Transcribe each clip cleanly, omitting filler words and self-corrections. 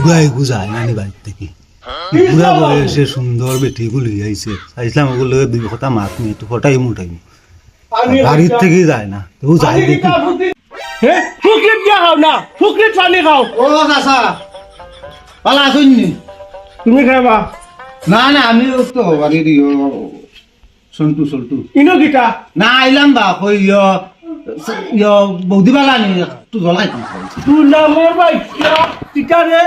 বুড়াই বুঝায় নানি বাড়ির থেকে বুড়া বয়সে সুন্দর বেটি গুলি আইছে চাইছিলাম ওগুলো দুই কথা মাত নিয়ে একটু ফটাই মুটাই বাড়ির থেকেই যায় না ও যায় দেখি ফুকরিট দিয়া খাও না ফুকরিট পানি খাও ও চাচা পালা আসুননি তুমি খাবা না না আমি তো বাড়ির সন্টু সল্টু ইনো কিটা না আইলাম বা কই বৌদি বালা নি একটু জ্বলাই তুই নামর ভাই কিটা রে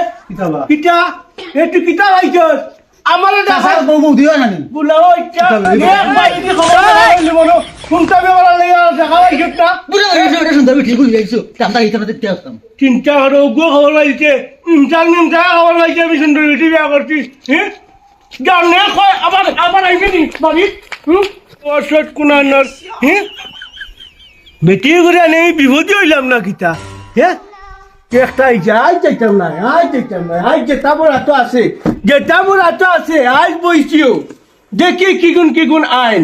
কিটা এটু কিটা ভাইছস আমারে দেখা বৌদি হয় না বুলা ওই চা এক ভাই কি খবর লাগাইলি মনো কোনটা বেলা লাগা দেখা ভাইছস না বুড়া এটা সুন্দর বেটি গুলি আইছো চান্দা এইখানে দেখতে আসতাম চিন্তা করো গো খবর পাইছে নিমটা খবর পাইছে আমি সুন্দর বেটি বিয়া করছিস হ্যাঁ জানে কয় আবার আইবে নি বাড়ি অসৎ কুনার হ্যাঁ বেটি করে নেই বিভূতি হইলাম না কিতা হ্যাঁ একটা আইছে আজ যাইতাম না আজ যেটা বড় তো আছে আজ বইছিও দেখি কি গুণ আইন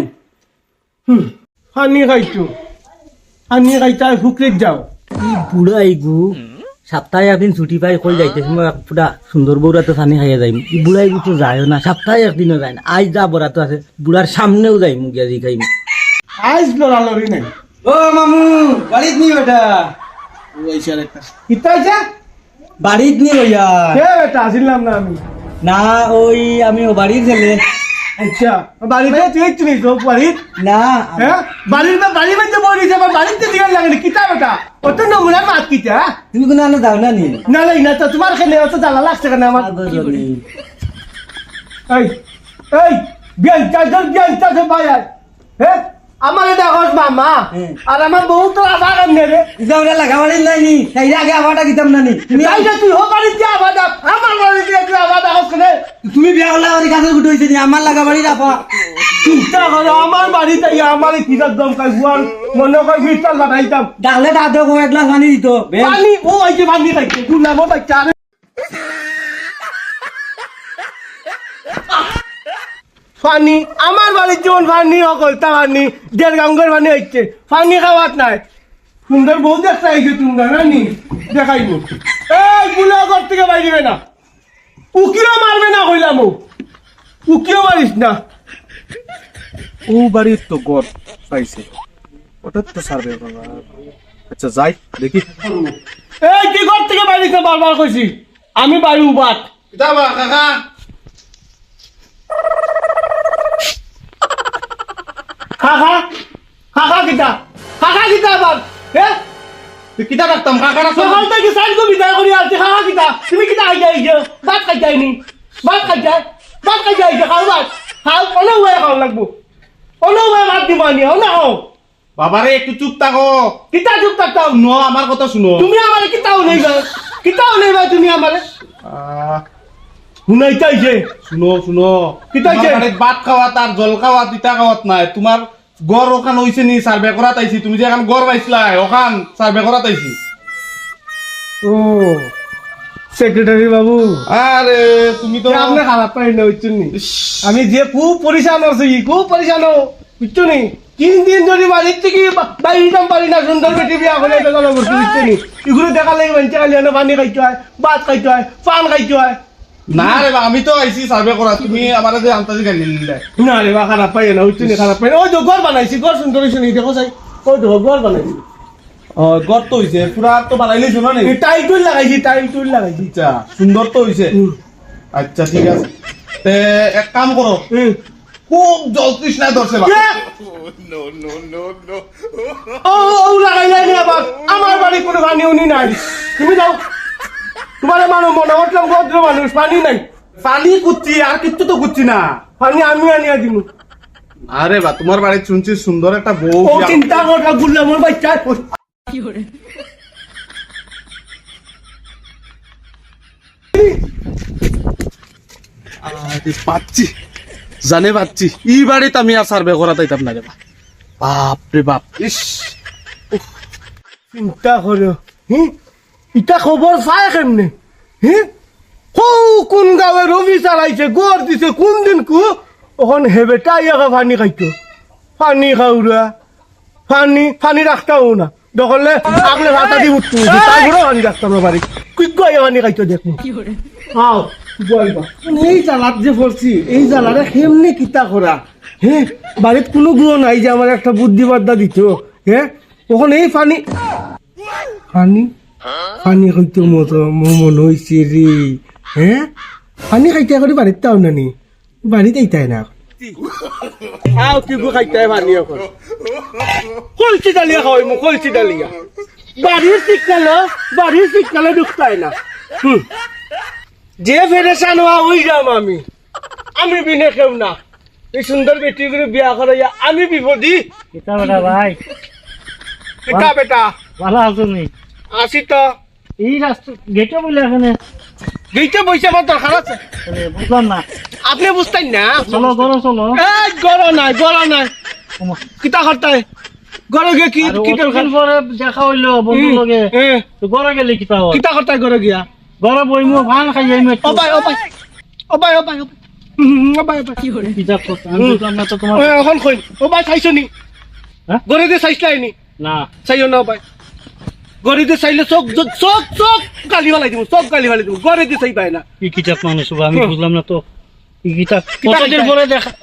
হানি খাইতা ফুকরিত যাও বুড়া আইগু সপ্তাহে একদিন ছুটি পাই কই যাইতেছি মই পুরা সুন্দর বউরা তো পানি খাইয়া যাইম ই বুড়া আইগু তো যায়ও না সপ্তাহে একদিনও যায় না আজ যা বড়া তো আছে বুড়ার সামনেও যাই মুখ গিয়া খাইম আজ লড়ালড়ি নাই ও মামু বাড়িত নি বেটা ওইসার একটা কিতা আইছে বাড়িত নি হইয়া কে বেটা আসিলাম না আমি না ওই আমি ও বাড়ির ছেলে আচ্ছা বাড়িতে তুই চিনিস তো বাড়িত না হ্যাঁ বাড়ির মধ্যে বলিস আমার বাড়িতে দিকে লাগে কিতা বেটা অত নমুনা মাত কিতা তুমি কোনো আনো যাও না নি না লাই না তো তোমার খেলে অত জ্বালা লাগছে কেন আমার এই বিয়ান চার্জার ভাই হ্যাঁ আমার এটা হস মামা আর আমার বউ তো আবার আনলে রে যাওরা লাগা বাড়ির নাই নি তাই আগে আবাটা দিতাম না নি তুমি তুই হো বাড়িতে আবার আমার বাড়িতে তুই আবার হস কেন তুমি বিয়া হলে আমার কাছে গুটো হইছে নি আমার লাগা বাড়ি রাপা চিন্তা করো আমার বাড়িতে আমার কিরাত দম খাই বুয়ান মনে কয় ফিরতাল বানাইতাম ডাকলে দাদা কো এক গ্লাস পানি দিত পানি ও এই যে পানি খাইছে গুলা মো বাচ্চা পানি আমার বাড়ির যেমন পানি সকল তা পানি দেড় গাঙ্গের পানি হচ্ছে পানি খাওয়াত নাই সুন্দর বউ দেখতে আইছে তুমি জানি দেখাইব এই বুলা ঘর থেকে বাইরে না উকিও মারবে না কইলাম উকিও মারিস না ও বাড়ির তো গড় পাইছে ওটা তো সার্ভে বাবা আচ্ছা যাই দেখি এই কি ঘর থেকে বাইরেছে বারবার কইছি আমি বাড়ি উবাত কিতাবা কাকা খাখা কিতা আবার হ্যাঁ তুই কিতা রাখতাম কাকাটা সকাল থেকে সাইড কো বিদায় করি আসছে খাখা কিতা তুমি কিতা আই যাইছো ভাত খাই যাইনি ভাত খাই যাইছো খাও অনেক ওয়ে খাও লাগবো অনেক ওয়ে ভাত দিব আনি অনেক খাও বাবারে একটু চুপ থাকো কিতা চুপ থাকতাও শুনো আমার কথা শুনো তুমি আমারে কিতাও নেই ভাই তুমি আমারে শুনাই চাইছে শুনো কিতা তোমার হইছে? বাড়িত ভাত খাওয়াত আর জল খাওয়াত ইটা খাওয়াত নাই তোমার গড় ওখান হইছে নি সার্ভে করাত আইছি তুমি যে এখন গড় পাইছিলাই ওখান সার্ভে করাত আইছি ও সেক্রেটারি বাবু আরে তুমি তো আপনি খারাপ পাই না বুঝছেন নি আমি যে খুব পরিশান আছি খুব পরিশান বুঝছো নি 3 দিন যদি বাড়ির থেকে বাইরে পারি না সুন্দর বেটি বিয়া হলে এটা গেল বুঝছো নি এগুলো দেখা লাগে বাঞ্চা খালি পানি খাইতে হয় ভাত খাইতে হয় পান খাইতে হয় না রে বা, আমি তো আইছি সার্ভে করা তুমি আমার যে আন্তাজি গালি নিলে না রে বা খারাপ পাই না বুঝছো নি খারাপ পাই না ওই তো ঘর বানাইছি ঘর সুন্দর হয়েছে নি দেখো চাই ওই তো ঘর বানাইছি গড় তো হইছে পুরা তো বানাইলে শোনো নি টাইটুল লাগাইছি আচ্ছা সুন্দর তো হইছে আচ্ছা ঠিক আছে তে এক কাম করো খুব জল তৃষ্ণা ধরছে বা ও লাগাইলাই নি আবার আমার বাড়ি কোনো পানি উনি নাই তুমি যাও তোমার মানুষ মনে হচ্ছিলাম ভদ্র মানুষ পানি নাই পানি কুচ্ছি আর কিচ্ছু তো কুচ্ছি না পানি আমি আনিয়া দিব আরে বা তোমার বাড়ি শুনছি সুন্দর একটা বউ ও চিন্তা করটা গুললাম ওর বাচ্চা আরে পাচ্ছি এই বাড়িতে আমি আর সার্ভে করা তাইতাম না রে বাপ রে বাপ ইস চিন্তা করো ইটা খবর পায় কেমনে কোন গাঁৱে রবি চালাইছে গড় দিছে কোন দিন কু ওখান হেবেটা ইয়াকে পানি খাইতো পানি খাওয়া পানি রাখতাও না দখলে আগলে ভাতা দি উঠতো তারপরে পানি রাখতাম না বাড়ি কুই কই পানি খাইতো দেখুন আও বলবা এই জ্বালাত যে পড়ছি এই জ্বালারে কেমনে কিতা করা হ্যাঁ বাড়িত কোনো গুণ নাই যে আমার একটা বুদ্ধিবাদ্যা দিত হ্যাঁ ওখানে এই পানি পানি পানি হইতো মতো মন হয়েছে রে হ্যাঁ পানি খাইতে করে বাড়িতে তাও নানি বাড়িতে আইতাই না আও তুই খাইতে পানি এখন কলসি ডালিয়া খাওয়াই মো কলসি ডালিয়া বাড়ির শীতকালে ঢুকতাই না যে ফেরেশান হওয়া ওই যাম আমি বিনে কেউ না এই সুন্দর বেটি করে বিয়া করাইয়া আমি বিপদী কিতা বেটা ভাই বেটা বেটা ভালো আছো নি আসি তো এই রাস্তা গেটে বলে এখানে গেইতে বইছে আমার দরকার আছে বুঝলাম না আপনি বুঝতেন না চলো চলো এই গড় নাই কিতা করতাই গড়ে গিয়ে কি কিছুদিন পরে দেখা হইলো বন্ধু লগে তো ঘরে গেলে কিতা হয় কিতা করতাই গড়ে গিয়া ঘরে বইমু ভান খাই যাইমু একটু অবাই কিতা করতে আমি বুঝলাম না তো তোমার এখন কই অবাই চাইছো নি হ্যাঁ? গড়ে দিয়ে চাইছলাই নি না চাইও না অবাই গড়ে দিয়ে চাইলে চোখ গালি ফালাই দিব গড়ে দিয়ে চাই পাই না কি কিতাব মানুষ হবো আমি বুঝলাম না তো কি কিতাব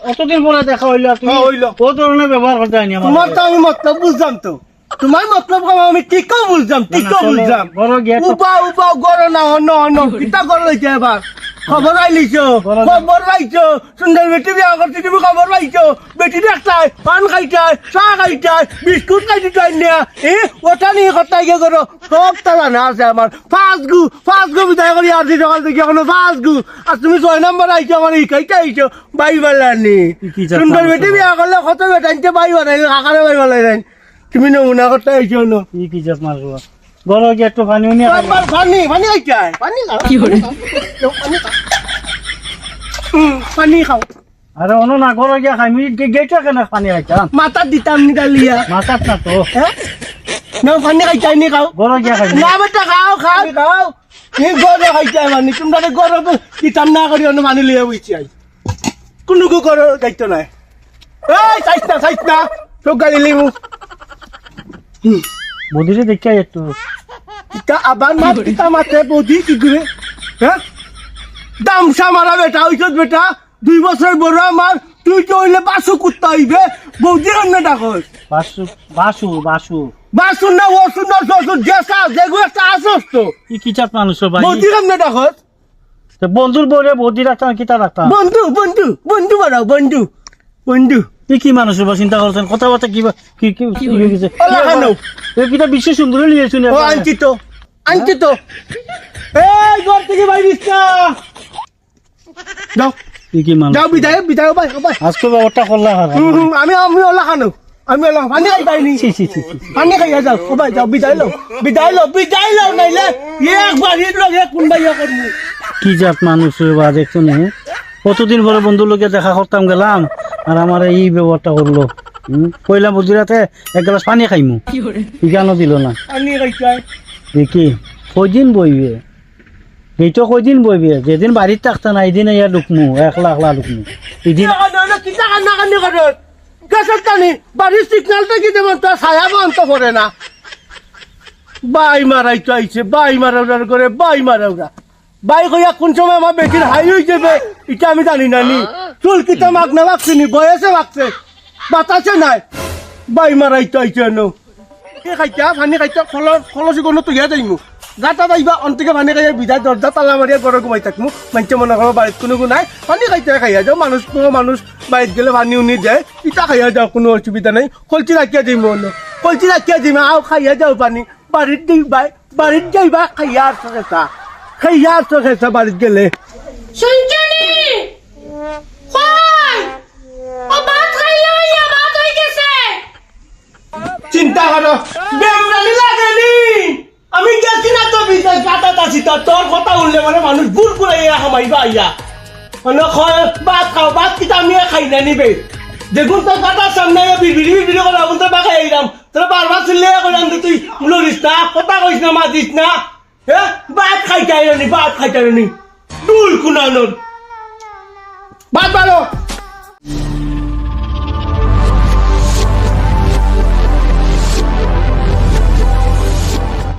অতদিন পরে দেখা হইলো আর তুমি হ্যাঁ, হইলো। ও ধরনের ব্যবহার করতে হয়নি আমার তোমার তো আমি মতলব বুঝলাম তো তোমার মতলব আমি ঠিকও বুঝলাম বড় গিয়া তো উবা গড় না অন্য কিতা গড় হইছে এবার খবর আইলিছো খবর পাইছো সুন্দর বেটি বিয়া করছি তুমি খবর পাইছো বেটি দেখতাই পান খাইতাই চাহ খাইতাই বিস্কুট খাইতে চাই না ওটা নিয়ে কথাই গে করো সব তালা না আছে আমার ফাঁস গু বিদায় করি আর দিতে কাল থেকে এখনো ফাঁস গু আর তুমি 6 নম্বর আইছো আমার এই খাইতে আইছো বাই বালানি সুন্দর বেটি বিয়া করলে কত বেটাইতে বাই বানাই কাকারে বাই বালাই নাই তুমি নমুনা করতে আইছো না কি কিতাব মারবো বড় গিয়া একটু পানি নিয়ে পানি খাইতাই পানি খাও আরে অন্য না ঘরে গিয়া খাইমি গেটে কেন পানি খাইতাম মাথা দিতাম নি ডালিয়া মাথাত না তো না পানি খাইতাই নি খাও ঘরে গিয়া খাইমি না বেটা খাও এই গরে খাইতাই মানে তোমরা গরে দিতাম না করি অন্য মানি লিয়ে বইছি আই কোনো গরে দায়িত্ব নাই এই চাইছ না তো গালি লিমু বদিরে দেখিয়া একটু তা আবার মাতে বৌদি কি করে হ্যাঁ দামসা মারা বেটা হইছত বেটা 2 বছর বড় আমার তুই তো হইলে বাসু কুত্তা হইবে বৌদি রান্না ডাকস বাসু না ও সুন্দর শ্বশুর জেসা যেগুলো একটা আসস তো কি কিতাব মানুষ ভাই বৌদি রান্না ডাকস বন্ধুর বলে বৌদি রাখতাম কিতা রাখতাম বন্ধু বাড়াও বন্ধু কি মানুষ বা চিন্তা করছেন কথাবার্তা কি হয়ে গেছে কিতা বিশ্ব সুন্দর লিয়েছুন ও আনছি তো এই ঘর থেকে বাইরিস না যাও কি মানুষ যাও বিদায় ভাই আজকে ব্যাপারটা করলে আমি ওলা খানো পানি খাইতাইনি পানি খাইয়া যাও সবাই যাও বিদায় লও নাইলে একবার লগে কোনবাই করবো কি জাত মানুষ বা দেখছো না কতদিন পরে বন্ধুর লোকে দেখা করতাম গেলাম আর আমার এই ব্যবহারটা করলো কইলাম বুঝিরাতে এক গ্লাস পানি খাইমু কেন দিল না পানি খাইতাই দেখি কয়দিন বইবে এইটো কয়দিন বইবে যেদিন বাড়িতে থাকতা না এইদিন ইয়া ঢুকমু একলা ঢুকমু এদিন কিতা কান্না করে গাছের টানি বাড়ির সিগন্যালটা কি যেমন তার ছায়া বন্ধ করে না বাই মারাইতো আইছে বাই মারাউরা বাই কইয়া কোন সময় আমার বেটির হাই হয়ে যাবে এটা আমি জানি না নি চুল কিতা মাগনা বাগছে নি বয়সে বাগছে বাতাসে নাই বাই মারাইতো আইছে নো খাইতা পানি খাইতা খলসি কোনো তুইয়া যাইমু গাটা যাইবা অন্তিকে পানি খাইয়া বিদায় দরজা তালা মারিয়া ঘরে ঘুমাই থাকমু মানুষে মনে করো বাড়িত কোনো নাই পানি খাইতে খাইয়া যাও মানুষ বাড়িত গেলে পানি উনি যায় ইটা খাইয়া যাও কোনো অসুবিধা নাই কলচি রাখিয়া দিম আও খাইয়া যাও পানি বাড়িত যাইবা খাইয়া আসছো খেসা বাড়িত গেলে শুনছনি কই ও ভাত খাইলো ইয়া ভাত হই গেছে চিন্তা করো বেমরানি লাগেনি আমি গেছি না তো বিদেশ কাটা তাছি তোর কথা উঠলে মানে মানুষ ভুল করে খামাইবা আইয়া মানে ভাত কিতা আমি খাই না নিবে দেখুন তোর কাটার সামনে বিড়ি করে আগুন তোর বাখাই আইলাম তোর বারবার চিল্লে করলাম তুই লড়িস না কথা কইস না মাতিস না হ্যাঁ ভাত খাইতে আইনি দুল কুনানোর ভাত বাড়ো